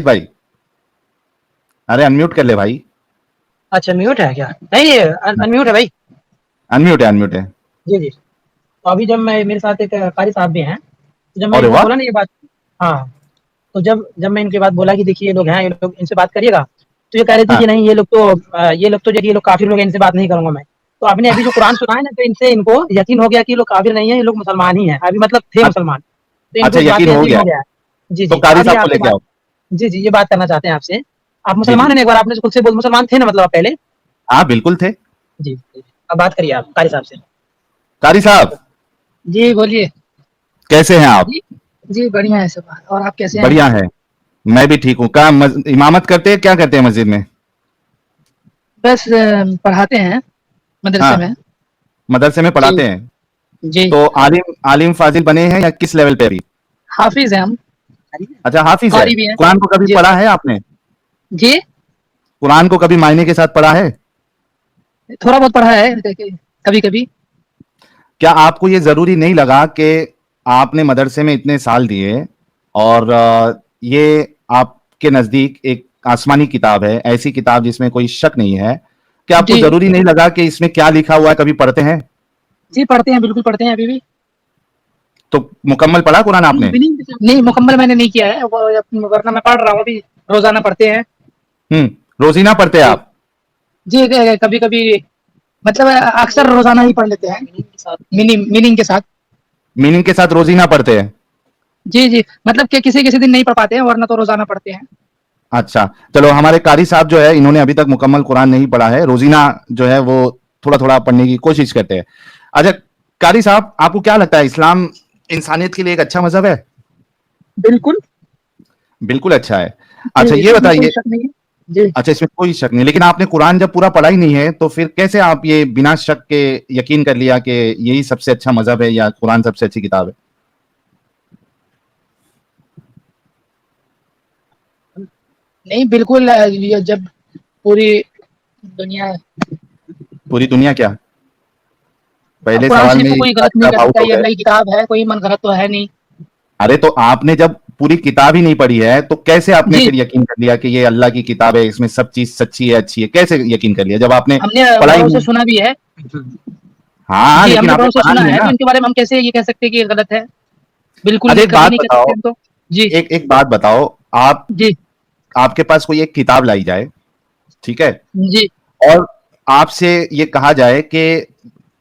भाई, अरे अनम्यूट कर ले भाई। अच्छा म्यूट है क्या? नहीं अनम्यूट है भाई। अनम्यूट है, अनम्यूट है। जी जी। तो अभी जब मैं मेरे साथ एक कारी साहब भी हैं, तो जब मैं अरे इनको वाह। बोला ना ये बात, हाँ, तो जब जब मैं इनकी बात बोला कि देखिए ये लोग हैं, ये लोग इनसे बात करिएगा, तो ये कह रहे थे हाँ कि नहीं ये लोग तो जो ये लोग काफिर लोग हैं, इनसे बात नहीं करूंगा मैं। तो आपने अभी जो कुरान सुना है ना, तो इनसे इनको यकीन हो गया कि ये लोग काफिर नहीं है, ये लोग मुसलमान ही हैं, अभी मतलब थे अ- मुसलमान, तो इनको अच्छा, इस बात यकीन पे हो यकीन गया हो है। गया है। जी तो जी। तो कारी अब ये साहब को आपसे लेके बात, आओ। जी जी, ये बात करना चाहते हैं आपसे। आप जी मुसलमान जी। हैं ना? एक बार आपने खुद से बोल, मुसलमान थे ना मतलब आप पहले? हाँ बिल्कुल थे। जी जी। अब बात करिए आप कारी साहब से। कारी साहब, जी बोलिए। कैसे हैं आप? जी जी बढ़िया है सब। और आप कैसे हैं? बढ़िया है। मैं भी ठीक हूँ। क्या इमामत करते हैं, क्या करते हैं मस्जिद में? बस पढ़ाते हैं मदरसे हाँ, में। मदरसे में जी पढ़ाते हैं। जी। तो आलिम आलिम फाजिल बने हैं या किस लेवल पे अभी? हाफिज हैं हम। अच्छा, हाफिज है। कारी भी हैं। कुरान को कभी जी पढ़ा है आपने? जी। कुरान को कभी मायने के साथ पढ़ा है? थोड़ा बहुत पढ़ा है कभी कभी। क्या आपको ये जरूरी नहीं लगा कि आपने मदरसे में इतने साल दिए और ये आपके नजदीक एक आसमानी किताब है, ऐसी किताब जिसमें कोई शक नहीं है, क्या आपको जी जरूरी नहीं लगा कि इसमें क्या लिखा हुआ है कभी पढ़ते हैं? जी पढ़ते हैं, बिल्कुल पढ़ते हैं अभी भी। तो मुकम्मल पढ़ा कुरान आपने? नहीं, मुकम्मल मैंने नहीं किया है, वरना मैं पढ़ रहा हूँ अभी। रोजाना पढ़ते हैं। रोजीना पढ़ते हैं जी आप? जी। कभी कभी मतलब अक्सर रोजाना ही पढ़ लेते हैं, मीनिंग के साथ। मीनिंग के साथ रोजीना पढ़ते हैं? जी जी, मतलब कि किसी किसी दिन नहीं पढ़ पाते हैं, वरना तो रोजाना पढ़ते हैं। अच्छा, चलो, हमारे कारी साहब जो है इन्होंने अभी तक मुकम्मल कुरान नहीं पढ़ा है, रोजीना जो है वो थोड़ा थोड़ा पढ़ने की कोशिश करते हैं। अच्छा, कारी साहब, आपको क्या लगता है इस्लाम इंसानियत के लिए एक अच्छा मजहब है? बिल्कुल। बिल्कुल अच्छा है। जी अच्छा ये इसमें कोई बताइए। शक नहीं है। जी। अच्छा, इसमें कोई शक नहीं, लेकिन आपने कुरान जब पूरा पढ़ा ही नहीं है तो फिर कैसे आप ये बिना शक के यकीन कर लिया कि यही सबसे अच्छा मजहब है या कुरान सबसे अच्छी किताब है? नहीं बिल्कुल, ये जब पूरी दुनिया, पूरी दुनिया क्या? पहले कुरान सवाल शरीफ में को ही कोई गलत नहीं कर आप आउट सकता, हो ये गए। अल्लाह की किताब है, कोई मन गलत तो है नहीं। अरे तो आपने जब पूरी किताब ही नहीं पढ़ी है तो कैसे आपने जी, फिर यकीन कर लिया कि ये अल्लाह की किताब है, इसमें सब चीज सच्ची है, अच्छी है? कैसे यकीन कर लिया जब आपने हमने पढ़ा ही बड़ों से नहीं? सुना भी है। हाँ, जी, लेकिन हमने आपने बड़ों से पढ़ा सुना नहीं है है, तो ना। इनके बारे में हम कैसे ये कह सकते हैं कि ये गलत है? बिल्कुल अच्छा नहीं, एक कभी बात नहीं कह बताओ, सकते हम तो। जी, एक एक बात बताओ, आप जी, आपके पास कोई एक किताब लाई जाए, ठीक है, जी, और आपसे ये कहा जाए कि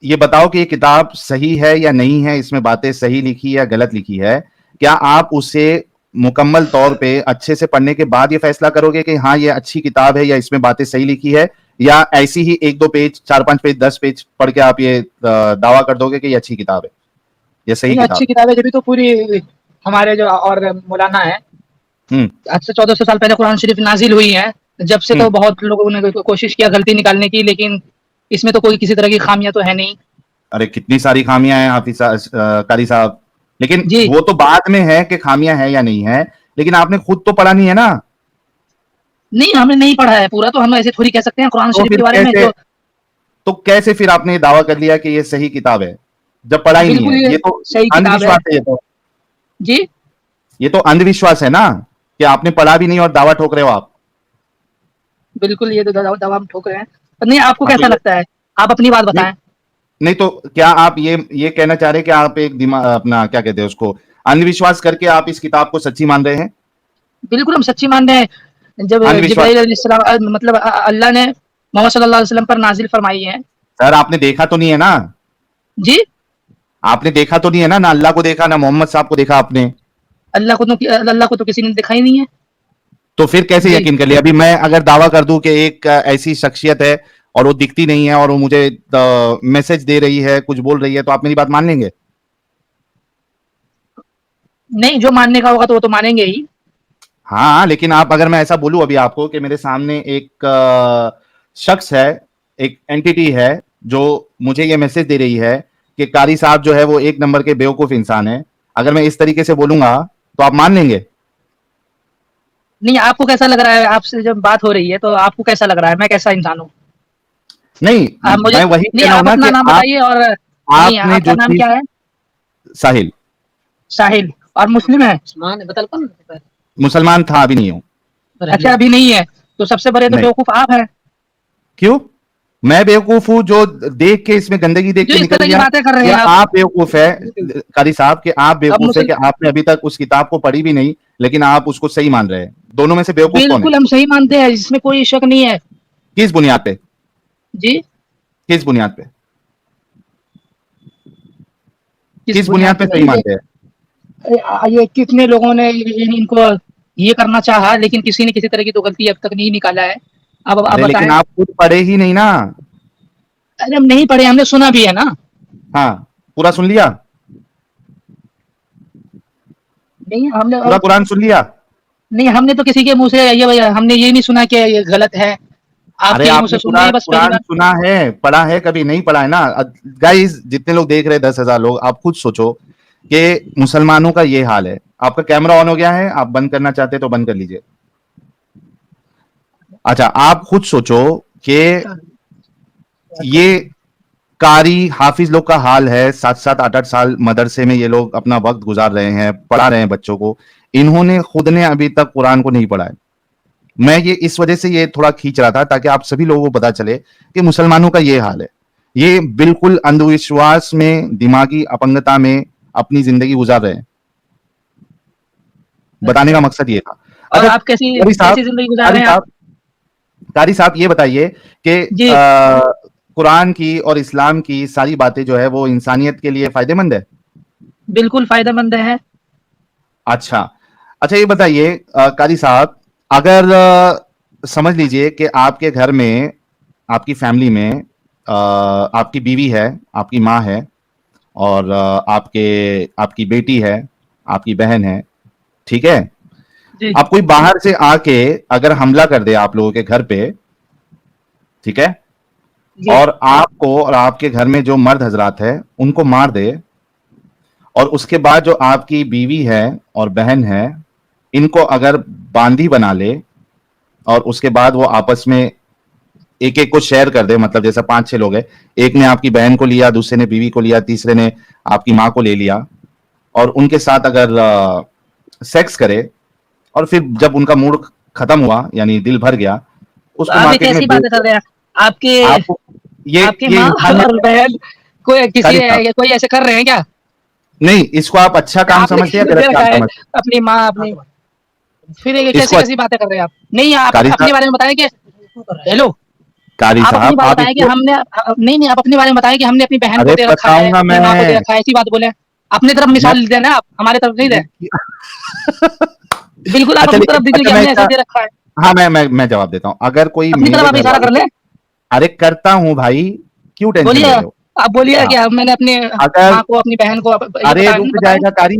ये बताओ कि ये किताब सही है या नहीं है, इसमें बातें सही लिखी या गलत लिखी है, क्या आप उसे मुकम्मल तौर पे अच्छे से पढ़ने के बाद ये फैसला करोगे कि हाँ ये अच्छी किताब है या इसमें बातें सही लिखी है, या ऐसी ही एक दो पेज, चार पांच पेज, 10 पेज पढ़ के आप ये दावा कर दोगे कि ये अच्छी किताब है, ये सही नहीं किताब अच्छी है? किताब है, जब भी तो पूरी हमारे जो और मौलाना है, हम्म। आज से 1400 साल पहले कुरान शरीफ नाजिल हुई है। जब से हम्म। तो बहुत लोगों ने कोशिश किया गलती निकालने की, लेकिन इसमें तो कोई किसी तरह की खामियां तो है नहीं। अरे कितनी सारी खामियां हैं हाफिज कारी साहब, लेकिन जी, वो तो बाद में है कि खामियां हैं या नहीं है, लेकिन आपने खुद तो पढ़ा नहीं है ना। नहीं हमने नहीं पढ़ा है पूरा, तो हम ऐसे थोड़ी कह सकते हैं कुरान तो शरीफ फिर के बारे में कैसे जो। तो कैसे फिर आपने ये दावा कर लिया कि ये सही किताब है जब पढ़ा ही नहीं बिल्कुल है? ये ये तो सही किताब है। अंधविश्वास है। जी, ये तो अंधविश्वास है ना, कि आपने पढ़ा भी नहीं और दावा ठोक रहे हो आप। बिल्कुल ये तो दवा हम ठोक रहे हैं। पर नहीं, आपको हाँ तो कैसा लगता है? आप अपनी बात नहीं, बताएं। नहीं तो क्या आप ये कहना चाह रहे हैं कि आप एक दिमाग अपना क्या कहते हैं उसको, अंधविश्वास करके आप इस किताब को सच्ची मान रहे हैं? बिल्कुल हम सच्ची मान रहे हैं। जब अंधविश्वास। जिब्राइल अलैहिस्सलाम मतलब अल्लाह ने मोहम्मद सल्लल्लाहु अलैहि वसल्लम पर नाजिल फरमाई है। सर आपने देखा तो नहीं है ना? जी, आपने देखा तो नहीं है ना, ना अल्लाह को देखा ना मोहम्मद साहब को देखा आपने। अल्लाह को तो किसी ने देखा ही नहीं है। तो फिर कैसे जी, यकीन कर लिया? अभी मैं अगर दावा कर दूं कि एक ऐसी शख्सियत है और वो दिखती नहीं है और वो मुझे मैसेज दे रही है, कुछ बोल रही है, तो आप मेरी बात मान लेंगे? नहीं जो मानने का होगा तो वो तो मानेंगे ही। हाँ, लेकिन आप अगर मैं ऐसा बोलूं अभी आपको कि मेरे सामने एक शख्स है, एक एंटिटी है जो मुझे ये मैसेज दे रही है कि कारी साहब जो है वो एक नंबर के बेवकूफ इंसान है, अगर मैं इस तरीके से बोलूंगा तो आप मान लेंगे? नहीं आपको कैसा लग रहा है? आपसे जब बात हो रही है तो आपको कैसा लग रहा है मैं कैसा इंसान हूँ? नहीं, आप मुझे, मैं वही नहीं कह रहा हूं आप ना अपना कि नाम बताइए। और नहीं, आपने आपका जो नाम चीज, क्या है? साहिल, साहिल। और मुस्लिम है? मुसलमान था, अभी नहीं हूं। अच्छा अभी नहीं है, तो सबसे बड़े तो नहीं। बेवकूफ आप हैं क्यों? मैं बेवकूफ हूं जो देख के इसमें गंदगी देख जो के इस निकल तरह की गया, बातें कर रहे या हैं आप बेवकूफ है कारी साहब कि आप अब बेवकूफ है मुसल कि आपने अभी तक उस किताब को पढ़ी भी नहीं लेकिन आप उसको सही मान रहे हैं? दोनों में से बेवकूफ कौन है? बिल्कुल हम सही मानते हैं, इसमें कोई शक नहीं है। किस बुनियाद पे? जी, किस बुनियाद पे? किस किस बुनियाद बुनियाद पे पे सही नहीं मानते हैं? ये कितने लोगों ने इनको ये करना चाहा, लेकिन किसी ने किसी तरह की तो गलती अब तक नहीं निकाला है। अब आप अरे लेकिन बताएं। आप खुद पढ़े ही नहीं ना। अरे हम नहीं पढ़े, हमने सुना भी है ना। हाँ, पूरा सुन लिया? नहीं हमने पूरा कुरान सुन लिया? नहीं, हमने तो किसी के मुंह से ये हमने ये नहीं सुना कि ये गलत है। अरे आपके मुंह आपने से सुन पूरा रहे हैं बस पहली कुरान बार। सुना है, पढ़ा है? कभी नहीं पढ़ा है ना। गाइस जितने लोग देख रहे हैं 10,000 लोग, आप खुद सोचो कि मुसलमानों का ये हाल है। आपका कैमरा ऑन हो गया है, आप बंद करना चाहते तो बंद कर लीजिए। अच्छा, आप खुद सोचो कि ये कारी हाफिज लोग का हाल है। 7-7 8-8 साल मदरसे में ये लोग अपना वक्त गुजार रहे हैं, पढ़ा रहे हैं बच्चों को। इन्होंने खुद ने अभी तक कुरान को नहीं पढ़ा है। मैं ये इस वजह से ये थोड़ा खींच रहा था ताकि आप सभी लोगों को पता चले कि मुसलमानों का ये हाल है। ये बिल्कुल अंधविश्वास में, दिमागी अपंगता में अपनी जिंदगी गुजार रहे हैं। बताने का मकसद ये था। और अच्छा आप कैसी कारी साहब, कैसी जिंदगी गुजार कारी रहे हैं आप? साहब, कारी साहब ये बताइए कि जी, कुरान की और इस्लाम की सारी बातें जो है वो इंसानियत के लिए फायदेमंद है? बिल्कुल फायदेमंद है। अच्छा, अच्छा ये बताइए कारी साहब, अगर समझ लीजिए कि आपके घर में, आपकी फैमिली में आपकी बीवी है, आपकी माँ है और आपकी बेटी है, आपकी बहन है, ठीक है? जी, अब कोई बाहर से आके अगर हमला कर दे आप लोगों के घर पे, ठीक है? जी, और आपको और आपके घर में जो मर्द हजरात है उनको मार दे, और उसके बाद जो आपकी बीवी है और बहन है इनको अगर बांदी बना ले, और उसके बाद वो आपस में एक एक को शेयर कर दे, मतलब जैसा 5-6 लोग हैं, एक ने आपकी बहन को लिया, दूसरे ने बीवी को लिया, तीसरे ने आपकी माँ को ले लिया, और उनके साथ अगर सेक्स करे, और फिर जब उनका मूड खत्म हुआ यानी दिल भर गया, तो उसको आप ये मार्केट में कैसी बेच बातें कर दे। रहे हैं? आपके आपको आपकी ये माँ इंसानियत और है? बहन कोई किसी कारी साहब, कोई ऐसे कर रहे हैं क्या? नहीं, इसको आप अच्छा काम आपने समझते हैं या दे गलत रखा काम है समझते अपनी माँ अपनी, फिर ये हैं? कैसी इसको कैसी बातें कर रहे हैं आप? नहीं, आप कारी अपने साहब, बारे में बताएं कि हेलो, कारी आप अपनी साहब बात आप बताएं कि इसको, हमने नहीं नहीं, आप अपने बारे में बताएं कि हमने अपनी बहन को अरे दे रखा है, बताऊंगा अपनी मैं माँ को दे रखा है, ऐसी बात बोले। अपनी तरफ मैं मिसाल देना, आप हमारी तरफ नहीं दें। बिल्कुल आप अच्छा अपनी लेकिन, तरफ दीजिए अच्छा कि मैं हमने ऐसे इसका, दे रखा है। हाँ मैं जवाब देता हूं। अगर कोई अपनी तरफ मेरे आप घर इशारा वालों कर को, लें। अरे करता हूं भाई, क्यों टेंशन बोलिए, ले रहे हो? आप बोलिए हाँ, कि मैंने अपनी अगर, माँ को अपनी बहन को ये अरे बताया रुक बताएं। जाएगा कारी,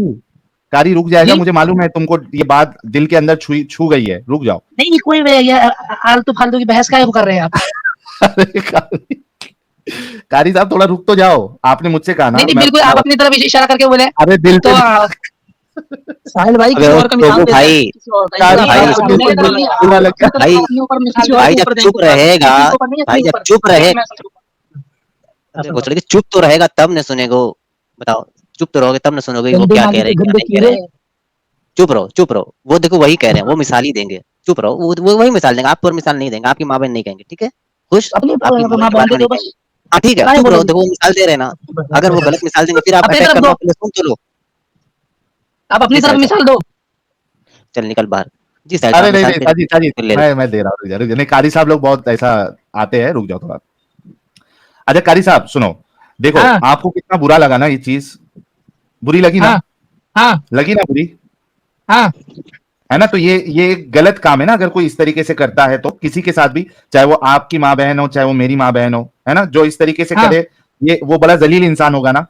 कारी रुक जाएगा, जी, मुझे मालूम है तुमको ये बात दिल के अंदर छू गई है, रुक जाओ। नहीं कोई ये आलतू फालतू की बहस का कर रहे हैं आप? अरे कारी, कारी साहब थोड़ा रुक तो जाओ, आपने मुझसे कहा नहीं ना, नहीं, मैं बिल्कुल आप अपनी तरफ इशारा करके बोले। अरे दिल तो पे, साहिल भाई अबे किसी वो और का मिसाल टोकू देते हैं, भाई, किसी और का, कारी इतना भाई साहब को आप दिल मेरे पे तरफ नहीं, बुरा आप लग अपनी गया। तरफ भाई अपने ऊपर मिसाल भाई देते जब ऊपर दें चुप ऊपर, रहेगा, किसी के ऊपर नहीं, अपने भाई जब ऊपर चुप रहे, ऐसे मैं अरे वो चलो चुप तो रहेगा तब न सुनेगो। बताओ, चुप तो रहोगे तब न सुनोगे कि वो गंदे क्या कह नाली रहे के हैं क्या गंदे नहीं कह कीड़े। रहे हैं। चुप रहो, चुप रहो, वो देखो वही कह रहे हैं, वो मिसाल ही देंगे। चुप रहो, वो वही मिसाल देंगे, आप पर मिसाल नहीं देंगे, आपकी माँ बहन नहीं कहेंगे, ठीक है? खुश? अपनी आपकी माँ बहन माँ के बहन बारे दे में नहीं दो कहेंगे। बस, हाँ ठीक है, क्या चुप रहो, बोलोगे? देखो वो मिसाल दे रहे हैं ना। अगर वो गलत मिसाल देंगे फिर आप अपनी अटैक तरफ करना, दो, पहले सुन तो लो। आप अपनी जी तरफ साहिल साहब, मिसाल दो। चल निकल बाहर। जी साहिल अरे साहब नहीं मिसाल नहीं दे साजी रहे साजी, फिर ले रहे। मैं दे रहा हूँ, रुक जा, रुक जा। नहीं, कारी साहब लोग बहुत ऐसा आते हैं, रुक जाओ थोड़ा। अच्छा कारी साहब सुनो, देखो हाँ, आपको कितना बुरा लगा ना ये चीज, बुरी लगी ना? हाँ, हाँ, लगी ना बुरी? हाँ, है ना? तो ये एक गलत काम है ना, अगर कोई इस तरीके से करता है तो किसी के साथ भी, चाहे वो आपकी माँ बहन हो, चाहे वो मेरी माँ बहन हो, है ना, जो इस तरीके से हाँ, करे, ये वो बड़ा जलील इंसान होगा ना।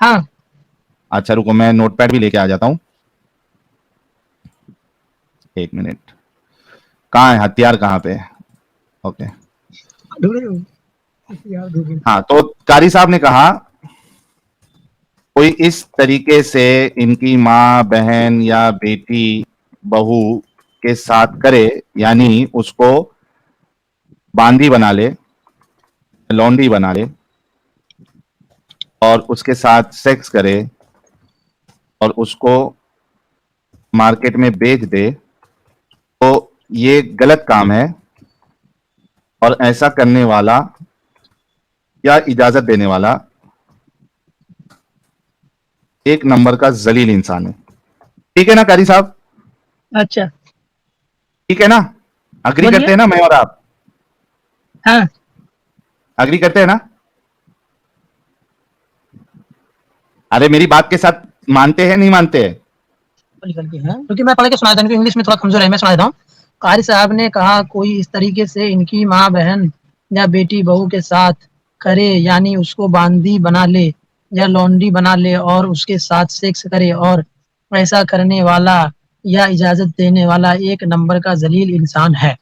हाँ। अच्छा रुको, मैं नोटपैड भी लेके आ जाता हूँ, एक मिनट। कहाँ है हथियार, कहाँ पे है? ओके, हाँ, तो कारी साहब ने कहा कोई इस तरीके से इनकी माँ बहन या बेटी बहू के साथ करे, यानी उसको बांदी बना ले, लौंडी बना ले, और उसके साथ सेक्स करे, और उसको मार्केट में बेच दे, तो ये गलत काम है और ऐसा करने वाला या इजाजत देने वाला एक नंबर का जलील इंसान है। ठीक है ना कारी साहब? अच्छा, ठीक है ना? अग्री बोलिए। करते हैं ना मैं और आप? हाँ, अग्री करते हैं ना? अरे मेरी बात के साथ मानते हैं नहीं मानते हैं? गलती है क्योंकि मैं पढ़ के सुना देता हूँ, इंग्लिश में थोड़ा कमजोर है, मैं सुना देता हूँ। कारी साहब ने कहा कोई इस तरीके से इनकी माँ बहन या बेटी बहू के साथ करे, यानी उसको बांदी बना ले या लौंडी बना ले और उसके साथ सेक्स करे, और ऐसा करने वाला या इजाजत देने वाला एक नंबर का जलील इंसान है।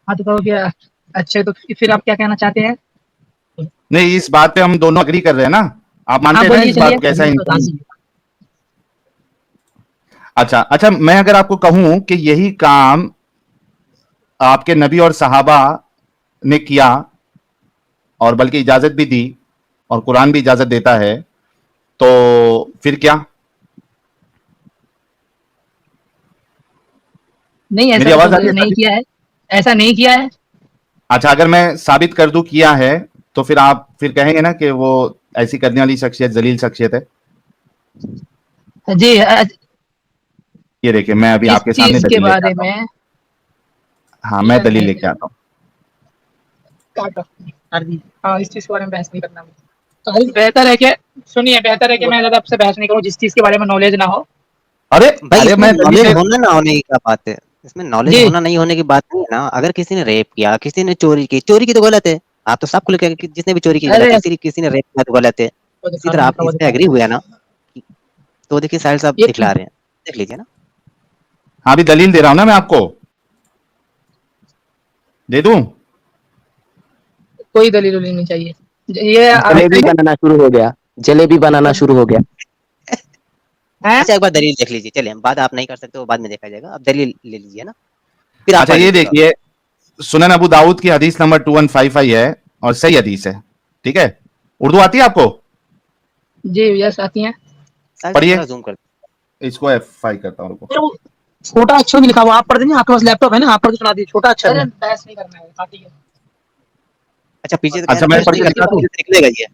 हाँ तो कहो क्या? अच्छा, तो फिर आप क्या कहना चाहते हैं? नहीं, इस बात पे हम दोनों अग्री कर रहे हैं ना? आप मानते हाँ हैं ना बोलिए, इस बात चलिए। को, कैसा इंसान? अच्छा अच्छा, मैं अगर आपको कहूं कि यही काम आपके नबी और सहाबा ने किया और बल्कि इजाजत भी दी और कुरान भी इजाजत देता है, तो फिर क्या? नहीं, मेरी ऐसा आवाज आ तो रही है नहीं साबित? किया है, ऐसा नहीं किया है। अच्छा, अगर मैं साबित कर दूं किया है, तो फिर आप फिर कहेंगे ना कि वो ऐसी करने वाली शख्सियत जलील शख्सियत है? जी, ये देखिए, मैं अभी किस आपके सामने चीज के दलील लेके बारे आता हूँ। में? हाँ, मैं दलील लेके आता हूँ। हाँ, इस चीज के बारे में बहस नहीं करना। बेहतर है कि सुनिए, बेहतर है कि मैं ज्यादा आपसे बहस नहीं करूं जिस चीज के बारे में नॉलेज ना हो। अरे भाई अरे, इसमें मैं नॉलेज दलील होना ना होने की क्या बात है? इसमें नॉलेज जी, होना नहीं होने की बात नहीं है ना। अगर किसी ने रेप किया, किसी ने चोरी की तो गलत है। आप तो सब खुल के कि जिसने भी चोरी की गलत अरे है, किसी ने रेप किया तो गलत है। इसी तरह आप इस पे एग्री हुए ना? तो देखिए साहिल साहब ये दिखला रहे हैं, देख लीजिए ना। हाँ, अभी दलील दे रहा हूं ना मैं आपको। दे दूं? कोई दलील वलील नहीं चाहिए। ये जलेबी बनाना शुरू हो गया, जलेबी बनाना शुरू हो गया। है। अच्छा एक बार दलील देख लीजिए, चलिए बात आप नहीं कर सकते वो बाद में देखा जाएगा। अब दलील ले लीजिए ना, फिर आप अच्छा, पढ़ ये लीजिएगा। देखिए, सुनन अबू दाऊद की हदीस नंबर 2155 है और सही हदीस है। ठीक है? उर्दू आती है आपको? जी, यस आती हैं। साहिल साहब पढ़िए। थोड़ा जूम कर। इसको F5 करता हूं, रुको। छोटा अक्षर में लिखा हुआ, आप पढ़ दीजिए, आपके पास लैपटॉप है ना, आप पढ़ के सुना दीजिए, छोटा अक्षर अरे में। बहस नहीं करना है, बात ही है। अच्छा पीछे से कह अच्छा, रहे मैं हैं पढ़ बहस के नहीं दिखा करनी, दूं? पीछे से निकलेगा ये।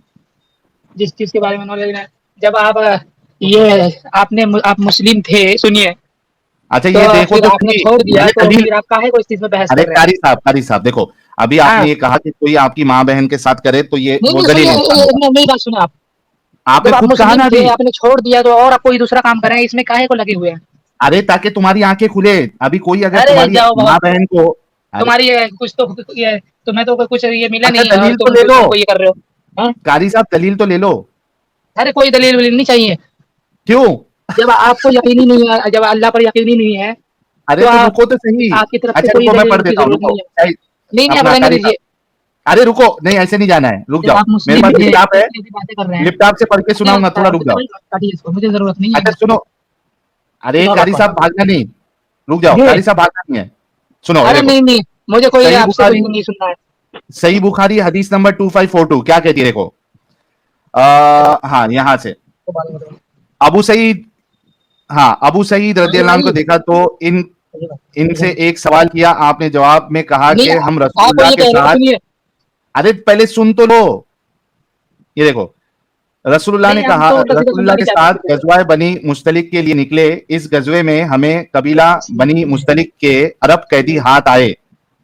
जिस चीज के बारे में नॉलेज है, जब आप मुस्लिम थे, सुनिए, अच्छा, तो ये देखो फिर तो आपने सही। छोड़ दिया, ये तो दलील। फिर आप काहे को इस चीज में बहस अरे कर रहे हैं? कारी साहब देखो, अभी हाँ, आपने ये कहा कि कोई आपकी माँ बहन के साथ करे तो ये नहीं वो नहीं, जलील सुनिए, इंसान होगा। मेरी बात सुनिए आप। आपने जब आप खुद कहा मुस्लिम ना थे, अभी। आपने छोड़ दिया, तो और आप कोई दूसरा काम कर रहे हैं, इसमें काहे को लगे हुए हैं? अरे ताकि तुम्हारी आंखें खुले। अभी कोई अगर अरे तुम्हारी जाओ माँ बहुत, बहन को, अरे तुम्हारी कुछ तो ये, तुम्हें तो कुछ ये मिला अच्छा, नहीं है और दलील तो तुम ले लो। दूसरों को ये कर रहे हो। हाँ? कारी साहब, दलील तो ले लो। अरे कोई दलील वलील नहीं चाहिए। क्यों? जब आपको यकीन ही नहीं है, जब अल्लाह पर यकीन ही नहीं है, अरे तो तो आप रुको तो सही। आपकी तरफ से अच्छा कोई रुको, मैं दलील पढ़ की देता हूँ, जरूरत रुको। नहीं है। नहीं नहीं, आप अपना रहने कारी साहब, दीजिए। अरे रुको, नहीं ऐसे नहीं जाना है, रुक जब जाओ। आप मेरे मुस्लिम पास थे, लैपटॉप है, ऐसी बातें कर रहे हैं। लैपटॉप से पढ़ के सुनाऊंगा, थोड़ा रुक जाओ। काटिए इसको, मुझे जरूरत नहीं है। अच्छा सुनो। अरे सुनाओ कारी बात साहब, भागना नहीं। रुक जाओ, जी। कारी साहब भागना नहीं है। सुनो, ये अरे देखो। नहीं नहीं, मुझे कोई सही आपसे कुछ बुखारी, नहीं सुनना है। सही बुखारी हदीस नंबर 2542 क्या कहती है, देखो। हाँ, यहां से अबू सईद, हाँ, अबू सईद रदियल्लाहु अन्हु को देखा तो इनसे एक सवाल किया, आपने जवाब में कहा नहीं, कि हम आप रसूलुल्लाह ये के कह रहे हो, साथ। सुनिए। अरे पहले सुन तो लो। ये देखो, रसूलुल्लाह ने नहीं, हम कहा, तो उल्टा सीधा सुनना रसूलुल्लाह के नहीं साथ चाहते। गजवा बनी मुस्तलिक के लिए निकले। इस गजवे में हमें कबीला बनी मुस्तलिक के अरब कैदी हाथ आए।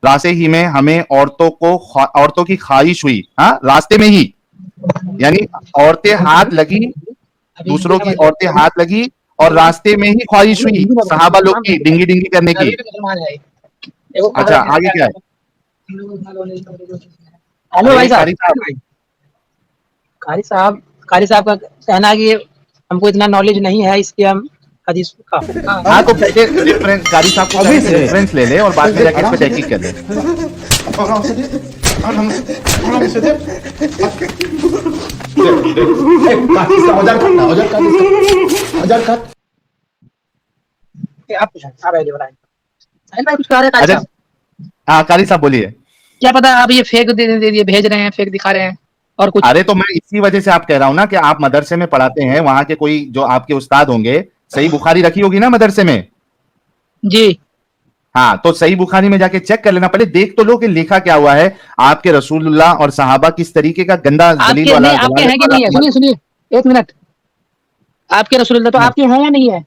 रास्ते ही में हमें औरतों की ख्वाहिश हुई। हाँ, रास्ते में ही, यानी औरतें हाथ लगी, दूसरों की औरतें हाथ लगी और रास्ते में ही ख्वाहिश हुई सहाबा लोग की डिंगी डिंगी करने की। अभी भी मुसलमान है। देखो, अच्छा, आगे क्या है? हेलो भाई अरे साहब, कारी साहब, कारी साहब का कहना है कि हमको इतना नॉलेज नहीं है इसके, हम हदीस का। हाँ तो पहले रेफरेंस, कारी साहब को कहें कि रेफरेंस ले ले और बाद में जाके इस पे तहकीक कर ले। आप पूछें, आप आइडिया बताएं। साहिल भाई कुछ कह रहे हैं कारी अच्छा, साहब? हाँ कारी साहब बोलिए। क्या पता आप ये फेक भेज रहे हैं, फेक दिखा रहे हैं और कुछ। अरे तो मैं इसी वजह से आप कह रहा हूं ना कि आप मदरसे में पढ़ाते हैं, वहां के कोई जो आपके उस्ताद होंगे, सही बुखारी रखी होगी ना मदरसे में। जी। हाँ, तो सही बुखारी में जाके चेक कर लेना, पहले देख तो लो कि लिखा क्या हुआ है, आपके रसूलुल्लाह और सहाबा किस तरीके का गंदा जलील आपके वाला नहीं, आपके हैं कि नहीं है? सुनिए सुनिए, एक मिनट, आपके रसूलुल्लाह तो आपके हैं या नहीं है?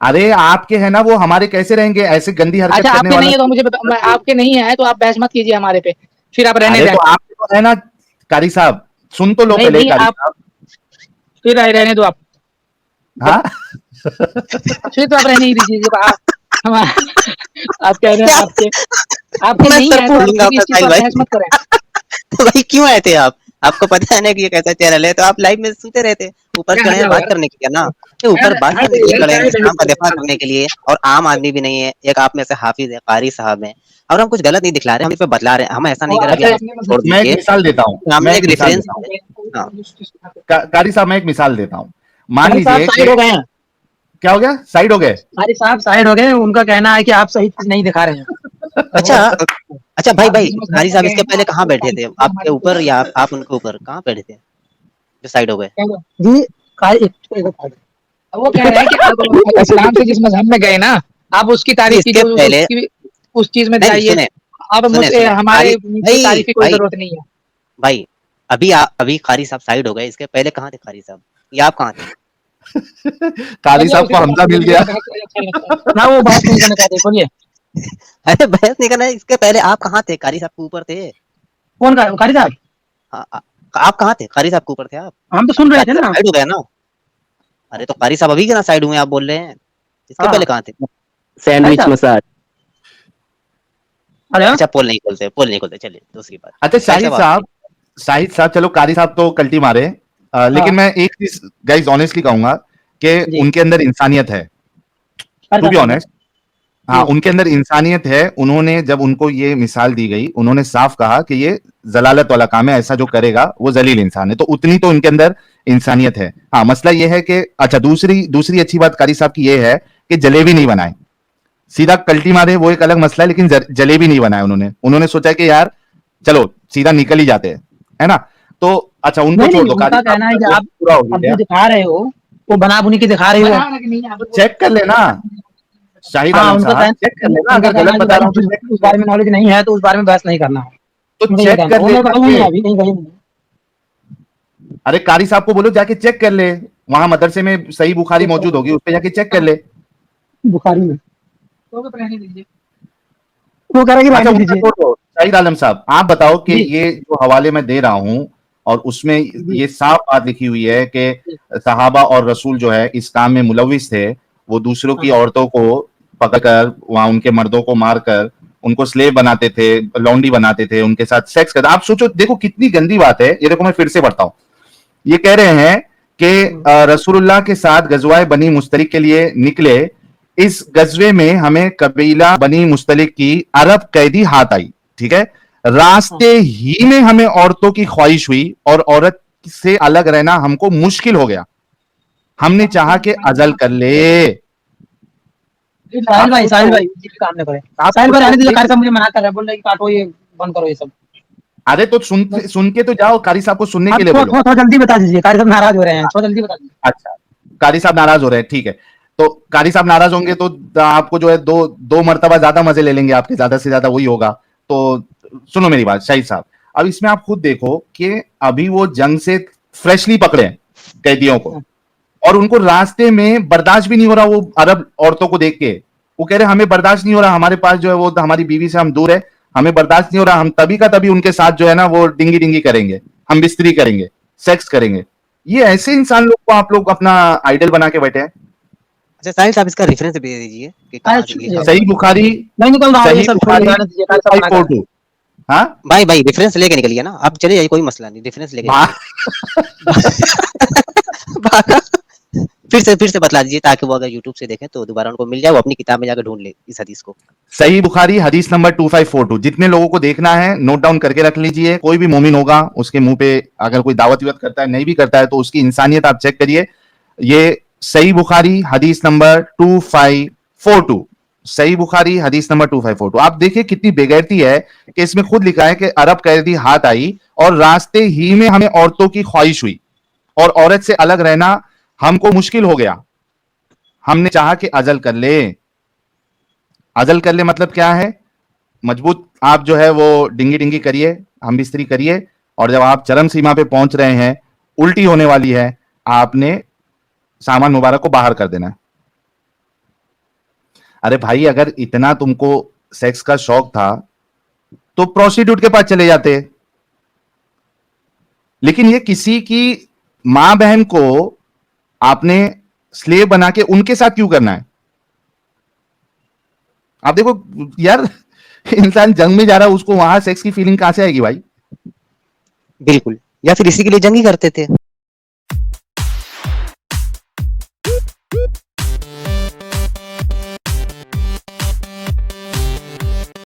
अरे आपके हैं ना, वो हमारे कैसे रहेंगे ऐसे गंदी हरकत अच्छा, करने आपके वाला। नहीं है तो मुझे आपके नहीं है तो आप बहस मत कीजिए हमारे पे, फिर आप रहने अरे दें। तो आपके तो है ना कारी साहब, सुन तो लो नहीं पहले नहीं, कारी आप साहब। फिर रहने दो आप, हाँ फिर तो आप रहने ही दीजिए। जब आप कह रहे हैं आपके मैं नहीं सर है तो फोड़ आप लूंगा फिर इस आपका चीज साहिल पर भाई। बहस मत करें। तो भाई क्यों आए थे आप? आपको पता है ना कि ये कैसा चैनल है, तो आप लाइव में सुनते रहते। ऊपर चढ़े हैं बात करने के लिए ना, ये ऊपर बात करने के लिए चढ़े हैं, इस्लाम का दिफा करने के लिए। और आम आदमी भी नहीं है, एक आप में से हाफिज है, कारी साहब हैं, और हम कुछ गलत नहीं दिखला रहे, हम इस पे बतला रहे हैं। हम ऐसा नहीं कर रहे कि अच्छा, आप छोड़ मैं एक दीजिए, मिसाल देता हूँ, मैं सामने एक एक मिसाल रेफरेंस देता हूँ, है। हाँ, कारी साहब मैं एक मिसाल देता हूँ। मान कारी साहब लीजिए साइड कि हो गए हैं, क्या हो गया, साइड हो गए। कारी साहब साइड हो गए, उनका कहना है कि आप सही चीज नहीं दिखा रहे हैं। अच्छा। अच्छा भाई आप भाई, जिस मजहब कारी में साहब गए इसके हैं पहले आप कहाँ उसको बैठे थे? क्वालिफिकेशन आपके हमारे ऊपर ऊपर या आप उनके ऊपर कहाँ बैठे थे जो साइड हो गए? जी। वो कह रहे हैं कि आप इस्लाम से जिस मजहब में गए ना, आप उसकी जी, तारीफ इसके कीजिए, पहले उसकी उस चीज में नहीं जाइए। सुने, अब सुने मुझे सुने हमारे कारी की भाई, तारीफ की कोई भाई जरूरत नहीं है। भाई, अभी कारी साहब साइड हो गए, इसके पहले कहाँ थे कारी साहब? या आप कहाँ थे? कारी चलिए साहब उसी को पे बात हमजा करिए, मिल मुझे गया। तो बहस करना अच्छा लगता है ना, वो बहस नहीं करना चाहते, बोलिए। अरे बहस नहीं करना है, इसके पहले आप कहाँ थे? कारी साहब के ऊपर थे। कौन का कारी साहब? आप कहाँ थे? कारी साहब के ऊपर थे आप? हम तो सुन रहे थे कारी साहब ना। साइड हो गए ना। अरे तो कारी साहब अभी के ना साइड हुए आप बोल रहे हैं, इसके हाँ, पहले कहाँ थे? कारी सैंडविच साहब। मसाज। अरे अच्छा, पोल नहीं खोलते, पोल नहीं खोलते, चलिए दूसरी बात। अच्छा साहिल साहब आप शाहिद साहब चलो कारी साहब तो कल्टी मारे, हाँ लेकिन मैं एक चीज गाइस ऑनेस्टली कहूंगा कि जी, उनके अंदर इंसानियत है, कारी टू साहब बी के अंदर ऑनेस्ट। हाँ, जी। उनके अंदर इंसानियत है। उन्होंने जब उनको ये मिसाल दी गई, उन्होंने साफ कहा कि ये जलालत वाला काम है, ऐसा जो करेगा वो जलील इंसान है, तो उतनी तो उनके अंदर इंसानियत है। हाँ, मसला ये है कि अच्छा, दूसरी दूसरी अच्छी बात कारी साहब की ये है कि जलेबी नहीं बनाए, सीधा कल्टी मारे वो एक अलग मसला है, लेकिन जलेबी नहीं बनाया उन्होंने। उन्होंने सोचा कि यार चलो सीधा निकल ही जाते हैं, है ना। तो अच्छा, उनको नहीं छोड़ नहीं, दो, कारी उनका साहब कहना है का कि जो आप पूरा हो अब गया। जो दिखा रहे हो वो बना बुनी की दिखा रहे हो। चेक कर लेना शाहिद हाँ, आलम उनका साहब, चेक कर कहना, लेना, उनका अगर कहना गलत है कि बता भाई रहा हूँ तो चेक उस कर ले। बारे में नॉलेज नहीं है तो उस बारे में बहस नहीं करना है। तो उनका ये चेक कहना है, कर वो ले मैं कहूँगी जाके। अभी नहीं कहीं अरे कारी साहब को बोलो जाके चेक कर ले, वहां मदरसे में सही बुखारी मौजूद होगी, उस पे जाके चेक कर ले। बुखारी में। वो रहने दीजिए, वो कह रहा है कि अच्छा, रहने उनका दीजिए। छोड़ दो, शाहिद आलम साहब आप बताओ कि जी ये जो हवाले मैं दे रहा हूं और उसमें जी ये साफ बात लिखी हुई है कि जी। सहाबा और रसूल जो है इस काम में मुलविस थे, वो दूसरों की हाँ औरतों को पकड़कर वहां उनके मर्दों को मारकर उनको स्लेव बनाते थे, लौंडी बनाते थे, उनके साथ सेक्स करते। आप सोचो, देखो कितनी गंदी बात है ये। देखो मैं फिर से पढ़ता हूँ, ये कह रहे हैं कि रसूलुल्लाह के साथ गजवाए बनी मुस्तलिक के लिए निकले। इस गजवे में हमें कबीला बनी मुस्तलिक की अरब कैदी हाथ आई, ठीक है। हाँ। रास्ते ही में हमें औरतों की ख्वाहिश हुई और औरत से अलग रहना हमको मुश्किल हो गया, हमने चाहा कि अजल कर ले। साहिल आप भाई, साहिल सोचो, भाई जी काम नहीं करे। आप साहिल भाई सोचो रहने दीजिए, एक, कारी साहब मुझे मना कर रहे हैं, बोल रहे हैं कि काटो ये, बंद करो ये सब। अरे तो सुन के तो जाओ, कारी साहब को सुनने आप के लिए थोड़ा बोलो। थोड़ा थोड़ा जल्दी बता दीजिए, कारी साहब नाराज हो रहे हैं, थोड़ा जल्दी बता दीजिए। अच्छा, कारी साहब नाराज हो रहे हैं, ठीक है। तो कारी साहब नाराज होंगे तो आपको जो है दो दो मर्तबा ज्यादा मजे ले लेंगे, आपके ज्यादा से ज्यादा वही होगा। तो सुनो मेरी बात शाहिद साहब, अब इसमें आप खुद देखो कि अभी वो जंग से फ्रेशली पकड़े हैं कैदियों को, और उनको रास्ते में बर्दाश्त भी नहीं हो रहा वो अरब औरतों को देख के। वो कह रहे हमें बर्दाश्त नहीं हो रहा, हमारे पास जो है वो हमारी बीवी से हम दूर है, हमें बर्दाश्त नहीं हो रहा, हम तभी का तभी उनके साथ जो है ना वो डिंगी डिंगी करेंगे, हम बिस्तरी करेंगे, सेक्स करेंगे। ये ऐसे इंसान लोग को आप लोग अपना आइडल बना के बैठे हैं। अच्छा साहिल साहब इसका रेफरेंस भी दे दीजिए कि अरे कहाँ से लिखा हुआ सही है। बुखारी, नहीं निकल रहा हूँ, ये सही सब छोड़िए, बुखारी रहने दीजिए, कारी साहब मना कर रहे 2542। हाँ भाई भाई रेफरेंस लेके निकलिए ना, आप चले जाइए, कोई मसला नहीं, रेफरेंस लेके भा- निकलिए। भागा। फिर से बतला दीजिए, ताकि वो अगर यूट्यूब से देखें तो दोबारा उनको मिल जाए, वो अपनी किताब में जाकर ढूंढ ले इस हदीस को। सही बुखारी हदीस नंबर 2542। जितने लोगों को देखना है नोट डाउन करके रख लीजिए। कोई भी मोमिन होगा उसके मुंह पे अगर कोई दावत विवत करता है, नहीं भी करता है, तो उसकी इंसानियत आप चेक करिए। ये सही बुखारी हदीस नंबर 2542, सही बुखारी हदीस नंबर 2542। आप देखिए कितनी बेगैरती है कि इसमें खुद लिखा है कि अरब कैदी हाथ आई और रास्ते ही में हमें औरतों की ख्वाहिश हुई और औरत से अलग रहना हमको मुश्किल हो गया, हमने चाहा कि अजल कर ले। अजल कर ले मतलब क्या है? मजबूत आप जो है वो डिंगी डिंगी करिए, हम बिस्तरी करिए, और जब आप चरम सीमा पे पहुंच रहे हैं, उल्टी होने वाली है, आपने सामान मुबारक को बाहर कर देना है। अरे भाई, अगर इतना तुमको सेक्स का शौक था तो प्रोस्टिट्यूट के पास चले जाते। लेकिन ये किसी की मां बहन को आपने स्लेव बना के उनके साथ क्यों करना है? आप देखो यार, इंसान जंग में जा रहा है, उसको वहां सेक्स की फीलिंग कहां से आएगी भाई? बिल्कुल, या फिर इसी के लिए जंग ही करते थे।